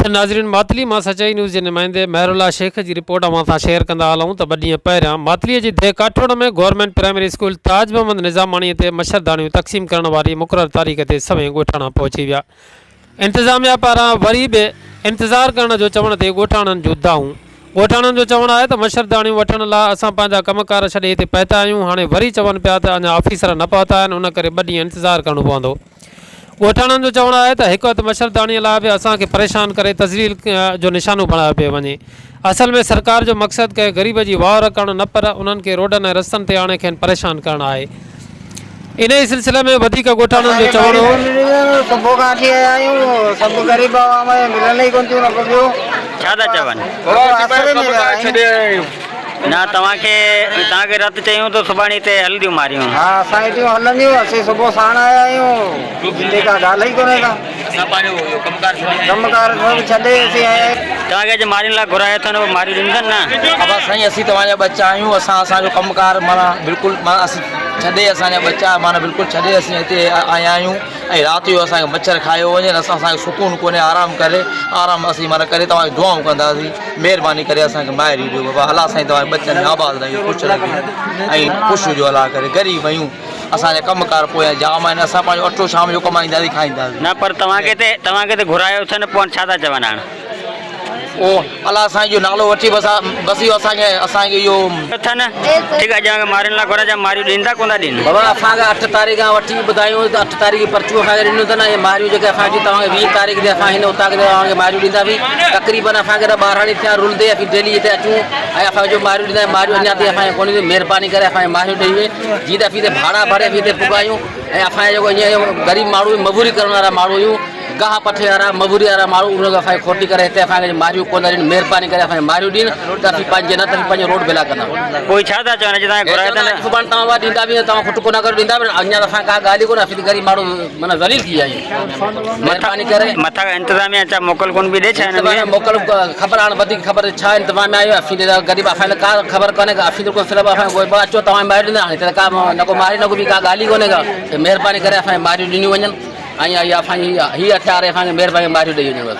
नाज़रीन मातली में सचाई न्यूज़ के नुमाइंदे मेहरुल्ला शेख की रिपोर्ट अवां शेयर कंदा हलूं तो ॿ ॾींहं पहिरियां मातली जी दे काठोड़ में गवर्नमेंट प्राइमरी स्कूल ताज मोहम्मद निज़ामानी ते मच्छरदानियूं तक़सीम करण वारी मुक़रर तारीख़ ते सवें ॻोठाणा पहुची विया। इंतज़ामिया पारां वरी बि इंतज़ार करण जो चवण ते ॻोठाणनि जूं दाऊं। ॻोठाणनि जो चवणु आहे त मच्छरदानियूं वठण लाइ असां पंहिंजा कमकार छॾे हिते पहुता आहियूं। हाणे वरी चवनि पिया त अञा ऑफिसर न पहुता आहिनि, उन करे 2 ॾींहं इंतज़ारु करिणो पवंदो। ॻोठाणनि जो चवणु आहे त हिकु हथु मच्छरदानीअ लाइ बि असांखे परेशान करे तज़लील जो निशानो बणायो पियो वञे। असल में सरकार जो मक़सदु कंहिं ग़रीब जी वाह करणु न पर उन्हनि खे रोडनि ऐं रस्तनि ते आणे खेनि परेशान करणु आहे। इन ई सिलसिले में वधीक ॻोठाणनि जो चवणु ना तव्हांखे रद्द चयूं तो सुभाणे हिते हलंदियूं मारियूं। हा असां हिते हलंदियूं, असीं सुबुह साण आया आहियूं, जेका ॻाल्हि ई कोन्हे का कमकार सभु छॾे असीं आया आहियूं। तव्हांखे अॼु मारियुनि लाइ घुरायो अथनि, मारियूं ॾींदनि न? अब साईं असीं तव्हांजा बच्चा आहियूं, असांजो कमकार माना बिल्कुलु माना असीं छॾे असांजा बच्चा माना बिल्कुलु छॾे असीं हिते आया आहियूं। ऐं राति जो असांखे मच्छर खायो वञे, असांखे सुकून कोन्हे, आराम असीं माना करे तव्हांखे दुआऊं कंदासीं। महिरबानी करे असांखे माहिर ॾियो बाबा, अला साईं तव्हांजे बच्चनि आबाद रहियूं, ख़ुशि रहियूं ऐं ख़ुशि जो अला करे। ग़रीब आहियूं, असांजा कमकार पोयां जाम आहिनि, असां पंहिंजो अटो शाम जो कमाईंदासीं खाईंदासीं। न पर तव्हांखे त घुरायो अथनि, पोइ छा था चवनि हाणे? ओ अला साईं जो नालो वठी बस इहो असांखे इहो अथनि। ठीकु आहे, अॼु मारियुनि लाइ घुरायो, मारियूं ॾींदा कोन था ॾियनि? बाबा असांखे 8 तारीख़ खां वठी ॿुधायूं त 8 तारीख़ पर्चियूं असांखे ॾिनियूं अथनि। ऐं मारियूं जेके असांजी तव्हांखे 20 तारीख़ ते असां हिन उतां तव्हांखे मारियूं ॾींदासीं। तक़रीबन असांखे त 12 थिया रुलंदे असीं डेली हिते अचूं ऐं असांजो मारियूं ॾींदा आहियूं। मारियूं अञा ताईं असांखे कोन्हे, महिरबानी करे असांखे मारियूं ॾेई वे, जीअं त असीं हिते भाड़ा भरे असीं हिते पुगायूं। ऐं असांजे जेको हीअं ग़रीब माण्हू मज़दूरी करण वारा माण्हू आहियूं, गाह पठे वारा मज़दूरी वारा माण्हू, उनखे असांखे खोटी करे हिते असांखे मारियूं कोन ॾियनि। महिरबानी करे असांखे मारियूं ॾियनि त असीं पंहिंजे न त पंहिंजो रोड बिला कंदा। कोई छा था चवनि? तव्हांखे घुरायो अथनि, सुभाणे तव्हां वटि ॾींदा बि, तव्हां खुट कोन करे ॾींदा बि, अञा त असां का ॻाल्हि ई कोन्हे। असीं ग़रीब माण्हू माना ज़लील थी विया आहियूं। महिरबानी करे मथां इंतज़ामिया छा मोकल कोन बि ॾे छा? मोकल ख़बर हाणे वधीक ख़बर छा इंतज़ाम आयो असीं ग़रीब, असांखे का ख़बर कोन्हे का। असीं त सिर्फ़ु असांखे अचो तव्हां मारियूं ॾींदा, हिते का न को मारी न को बि का ॻाल्हि ई कोन्हे का। महिरबानी करे असांखे मारियूं ॾिनियूं वञनि ऐं असांजी हीअ हथियार असांखे महिरबानी मारियूं ॾेई वञनि।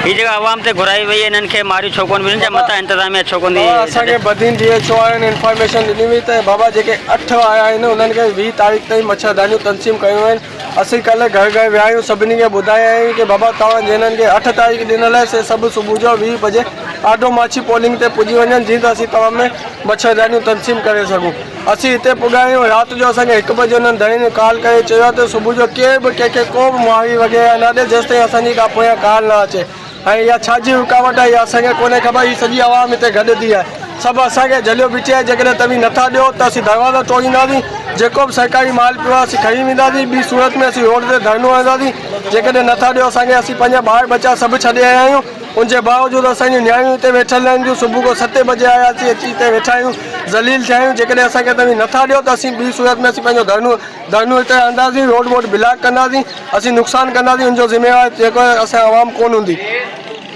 हीअ जेका आवाम ते घुराई वई, इन्हनि खे मारियूं छो कोन मिलनि? मथां इंतज़ामिया छो कोन थी? असांखे बदिन ॾींहं छो आहिनि इंफॉर्मेशन ॾिनी हुई त बाबा जेके 8 आया आहिनि उन्हनि खे 20 तारीख़ ताईं मच्छरदानियूं तनसीम कयूं आहिनि। असीं कल्ह घर विया आहियूं, सभिनी खे ॿुधाया आहियूं की बाबा तव्हां जिन्हनि खे 8 तारीख़ ॾिनल आहे से सभु सुबुह जो 20 बजे आडो माछी पोलिंग ते पुॼी वञनि, जीअं त असीं तव्हां में मच्छरदानियूं तनसीम करे सघूं। असीं हिते पुॻा आहियूं, राति जो असांखे 1 बजे हुननि दड़े कॉल करे चयो त सुबुह जो केर बि कंहिंखे को बि मुआवी वग़ैरह न ॾे जेसिताईं असांजी का पोयां कॉल न अचे। ऐं इहा छाजी रुकावट आहे इहा असांखे कोन्हे ख़बर। हीअ सॼी आवाम हिते गॾु थी आहे, सभु असांखे जलियो बीठे आहे। जेकॾहिं तव्हीं नथा ॾियो त असीं दरवाज़ा तोड़ींदासीं, जेको बि सरकारी माल पियो आहे असीं खणी वेंदासीं। ॿी सूरत में असीं रोड ते धरनो हणंदासीं। जेकॾहिं नथा ॾियो असांखे, असीं पंहिंजा ॿार बच्चा सभु छॾे आया आहियूं। उनजे बावजूदि असांजी न्याणियूं हिते वेठल आहिनि, जो सुबुह खां 7 बजे आयासीं, अची हिते वेठा आहियूं, ज़लील थिया आहियूं। जेकॾहिं असांखे तव्हीं नथा ॾियो त असीं ॿी सूरत में असीं पंहिंजो धरनो हिते हणंदासीं, रोड वोड ब्लॉक कंदासीं, असीं नुक़सानु कंदासीं। उनजो ज़िम्मेवार जेको असां आवाम कोन हूंदी।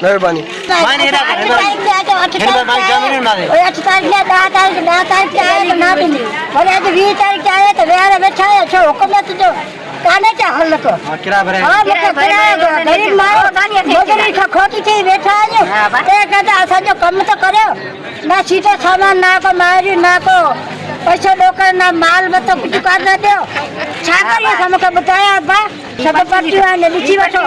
महिरबानी। काने क्या हल को हां गरीब माण्हू खोटी थी वेठा आहियूं। कहता असां जो कम तो करियो, ना सीटो सामान, ना को मारी, ना को पैसा ॾोकर, ना माल मत कुछ कर न ॾियो। छा करियो? मूंखे ॿुधाया बा सभु पर्चियूं आहिनि, ॾिसी वठो।